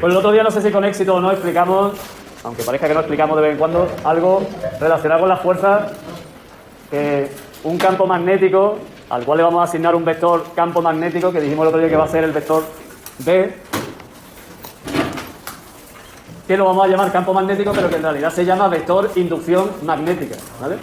Pues el otro día, no sé si con éxito o no, explicamos, aunque parezca que no explicamos de vez en cuando, algo relacionado con las fuerzas, que un campo magnético, al cual le vamos a asignar un vector campo magnético, que dijimos el otro día que va a ser el vector B, que lo vamos a llamar campo magnético, pero que en realidad se llama vector inducción magnética, ¿vale?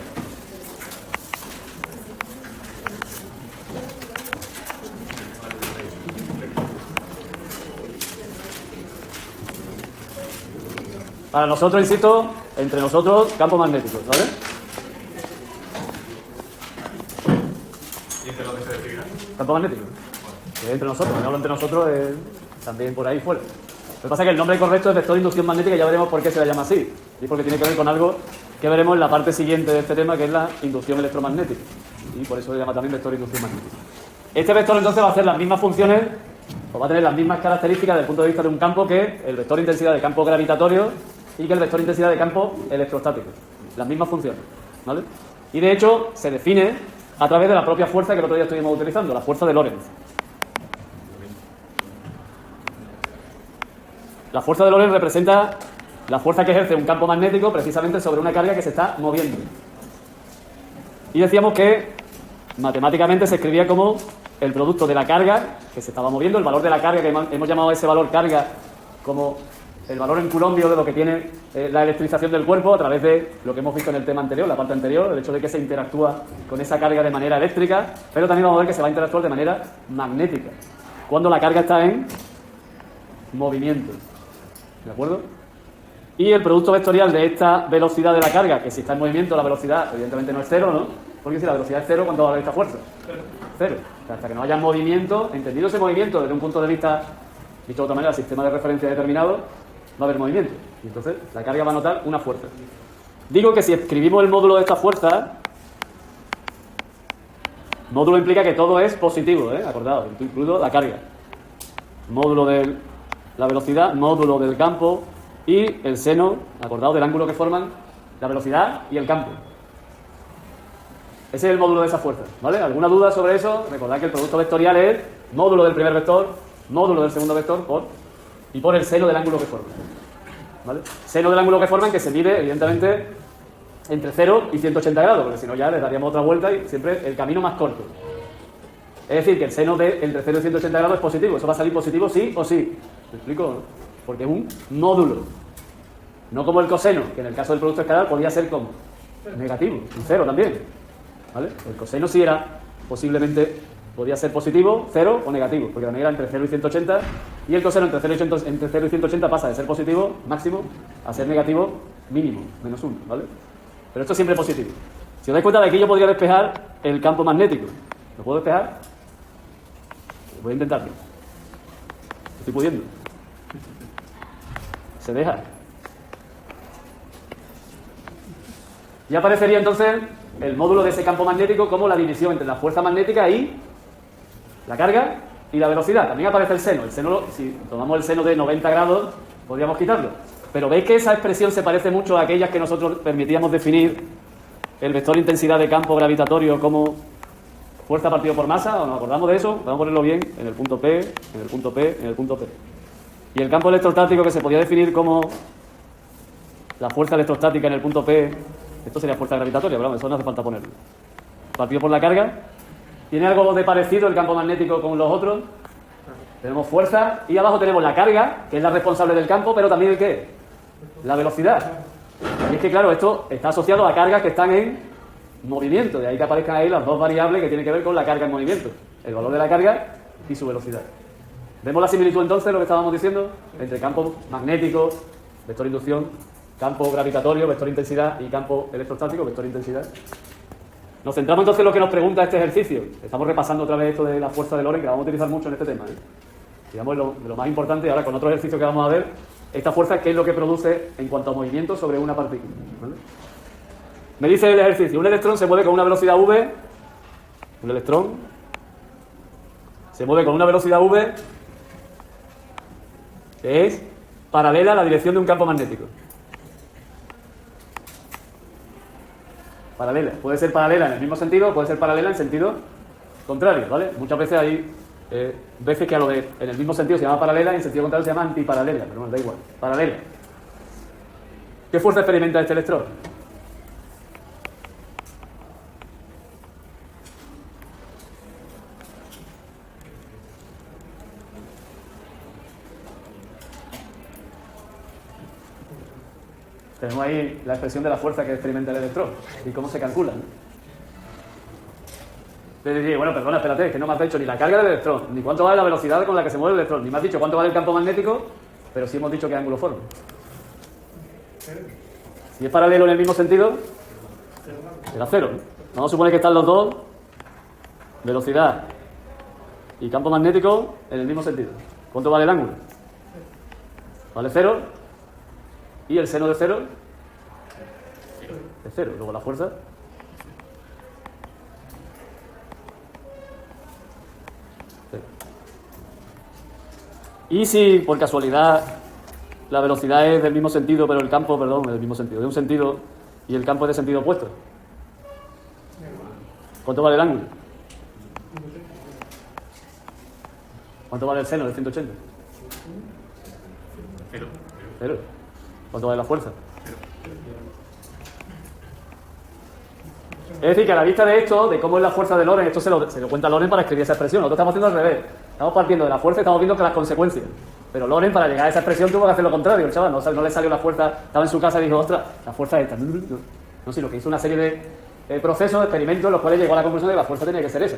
Para nosotros, insisto, entre nosotros, campo magnético, ¿vale? ¿Y entre lo que se define? Campo magnético. Que entre nosotros, no hablo entre nosotros, también por ahí fuera. Lo que pasa es que el nombre correcto es vector inducción magnética y ya veremos por qué se la llama así. Y porque tiene que ver con algo que veremos en la parte siguiente de este tema, que es la inducción electromagnética. Y por eso se llama también vector inducción magnética. Este vector entonces va a hacer las mismas funciones, o va a tener las mismas características desde el punto de vista de un campo que el vector intensidad de campo gravitatorio y que el vector intensidad de campo electrostático. Las mismas funciones, ¿vale? Y de hecho se define a través de la propia fuerza que el otro día estuvimos utilizando, la fuerza de Lorentz. La fuerza de Lorentz representa la fuerza que ejerce un campo magnético precisamente sobre una carga que se está moviendo. Y decíamos que matemáticamente se escribía como el producto de la carga que se estaba moviendo, el valor de la carga, que hemos llamado a ese valor carga como el valor en coulombio de lo que tiene la electrización del cuerpo a través de lo que hemos visto en el tema anterior, la parte anterior, el hecho de que se interactúa con esa carga de manera eléctrica, pero también vamos a ver que se va a interactuar de manera magnética, cuando la carga está en movimiento. ¿De acuerdo? Y el producto vectorial de esta velocidad de la carga, que si está en movimiento la velocidad evidentemente no es cero, ¿no? Porque si la velocidad es cero, ¿cuánto va a haber esta fuerza? Cero. O sea, hasta que no haya movimiento, entendido ese movimiento desde un punto de vista, dicho de otra manera, sistema de referencia determinado, va a haber movimiento. Y entonces la carga va a notar una fuerza. Digo que si escribimos el módulo de esta fuerza, módulo implica que todo es positivo, acordaos, incluido la carga. Módulo de la velocidad, módulo del campo y el seno, acordaos del ángulo que forman la velocidad y el campo. Ese es el módulo de esa fuerza, ¿vale? ¿Alguna duda sobre eso? Recordad que el producto vectorial es módulo del primer vector, módulo del segundo vector y por el seno del ángulo que forman, ¿vale? Seno del ángulo que forman, que se mide, evidentemente, entre 0 y 180 grados, porque si no ya le daríamos otra vuelta y siempre el camino más corto. Es decir, que el seno de entre 0 y 180 grados es positivo. Eso va a salir positivo sí o sí. ¿Me explico? ¿No? Porque es un módulo. No como el coseno, que en el caso del producto escalar podía ser como negativo, un cero también, ¿vale? El coseno sí era, posiblemente, podía ser positivo, 0 o negativo, porque también era entre 0 y 180, y el coseno entre 0 y 180 pasa de ser positivo, máximo, a ser negativo, mínimo, menos 1, ¿vale? Pero esto es siempre positivo. Si os dais cuenta, de aquí yo podría despejar el campo magnético. ¿Lo puedo despejar? Voy a intentarlo. Estoy pudiendo. Se deja. Y aparecería entonces el módulo de ese campo magnético como la división entre la fuerza magnética y la carga y la velocidad. También aparece el seno. El seno, si tomamos el seno de 90 grados, podríamos quitarlo. Pero veis que esa expresión se parece mucho a aquellas que nosotros permitíamos definir el vector intensidad de campo gravitatorio como fuerza partido por masa. ¿O nos acordamos de eso? Vamos a ponerlo bien en el punto P, en el punto P, en el punto P. Y el campo electrostático, que se podía definir como la fuerza electrostática en el punto P, esto sería fuerza gravitatoria, pero eso no hace falta ponerlo. Partido por la carga. ¿Tiene algo de parecido el campo magnético con los otros? Tenemos fuerza y abajo tenemos la carga, que es la responsable del campo, pero también ¿el qué? La velocidad. Y es que, claro, esto está asociado a cargas que están en movimiento, de ahí que aparezcan ahí las dos variables que tienen que ver con la carga en movimiento, el valor de la carga y su velocidad. ¿Vemos la similitud entonces, lo que estábamos diciendo? Entre campo magnético, vector inducción, campo gravitatorio, vector intensidad, y campo electrostático, vector intensidad. Nos centramos entonces en lo que nos pregunta este ejercicio. Estamos repasando otra vez esto de la fuerza de Lorentz, que la vamos a utilizar mucho en este tema, Digamos, de lo más importante, ahora con otro ejercicio que vamos a ver, esta fuerza, ¿qué es lo que produce en cuanto a movimiento sobre una partícula? ¿Vale? Me dice el ejercicio, un electrón se mueve con una velocidad v, un electrón se mueve con una velocidad v que es paralela a la dirección de un campo magnético. Paralela. Puede ser paralela en el mismo sentido, puede ser paralela en sentido contrario, ¿vale? Muchas veces hay veces que a lo de en el mismo sentido se llama paralela y en sentido contrario se llama antiparalela, pero bueno, da igual, paralela. ¿Qué fuerza experimenta este electrón? Tenemos ahí la expresión de la fuerza que experimenta el electrón y cómo se calcula, ¿no? Le diría, bueno, perdona, espérate, es que no me has dicho ni la carga del electrón, ni cuánto vale la velocidad con la que se mueve el electrón, ni me has dicho cuánto vale el campo magnético, pero sí hemos dicho qué ángulo forma. Si es paralelo en el mismo sentido, será cero, ¿no? Vamos a suponer que están los dos, velocidad y campo magnético, en el mismo sentido. ¿Cuánto vale el ángulo? Vale cero. ¿Y el seno de cero? Es cero. Luego la fuerza. Cero. Y si por casualidad la velocidad es del mismo sentido, pero el campo, perdón, es del mismo sentido, de un sentido y el campo es de sentido opuesto. ¿Cuánto vale el ángulo? ¿Cuánto vale el seno de 180? Cero. Cero. ¿Cuánto vale la fuerza? Es decir, que a la vista de esto, de cómo es la fuerza de Lorentz, esto se lo cuenta Lorentz para escribir esa expresión. Nosotros estamos haciendo al revés. Estamos partiendo de la fuerza y estamos viendo que las consecuencias. Pero Lorentz, para llegar a esa expresión, tuvo que hacer lo contrario. El chaval no le salió la fuerza, estaba en su casa y dijo, ostras, la fuerza es esta. No, sino que hizo una serie de procesos, experimentos, en los cuales llegó a la conclusión de que la fuerza tenía que ser esa.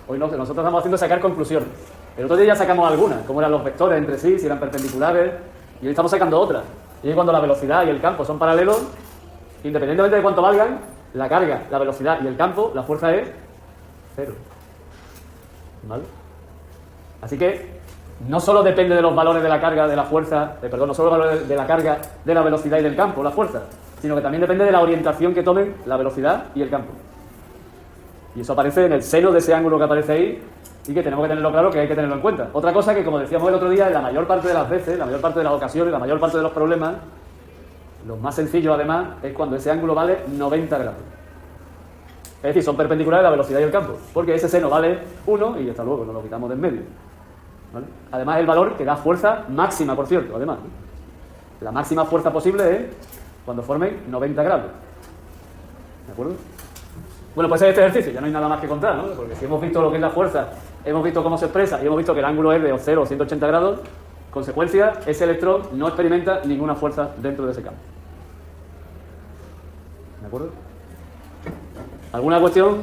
Hoy no, que nosotros estamos haciendo es sacar conclusiones. El otro día ya sacamos algunas, cómo eran los vectores entre sí, si eran perpendiculares, y hoy estamos sacando otras. Y cuando la velocidad y el campo son paralelos, independientemente de cuánto valgan, la carga, la velocidad y el campo, la fuerza es cero. ¿Vale? Así que no solo depende de los valores de la carga, de la fuerza, no solo los valores de la carga, de la velocidad y del campo, la fuerza, sino que también depende de la orientación que tomen la velocidad y el campo. Y eso aparece en el seno de ese ángulo que aparece ahí, y que tenemos que tenerlo claro, que hay que tenerlo en cuenta. Otra cosa que, como decíamos el otro día, en la mayor parte de las veces, la mayor parte de las ocasiones, la mayor parte de los problemas, lo más sencillo además es cuando ese ángulo vale 90 grados. Es decir, son perpendiculares la velocidad y el campo, porque ese seno vale 1 y hasta luego, nos lo quitamos de en medio. ¿Vale? Además, el valor que da fuerza máxima, por cierto, además, ¿no? La máxima fuerza posible es cuando formen 90 grados. ¿De acuerdo? Bueno, pues este ejercicio, ya no hay nada más que contar, ¿no? Porque si hemos visto lo que es la fuerza, hemos visto cómo se expresa y hemos visto que el ángulo es de 0 o 180 grados, consecuencia, ese electrón no experimenta ninguna fuerza dentro de ese campo. ¿De acuerdo? ¿Alguna cuestión?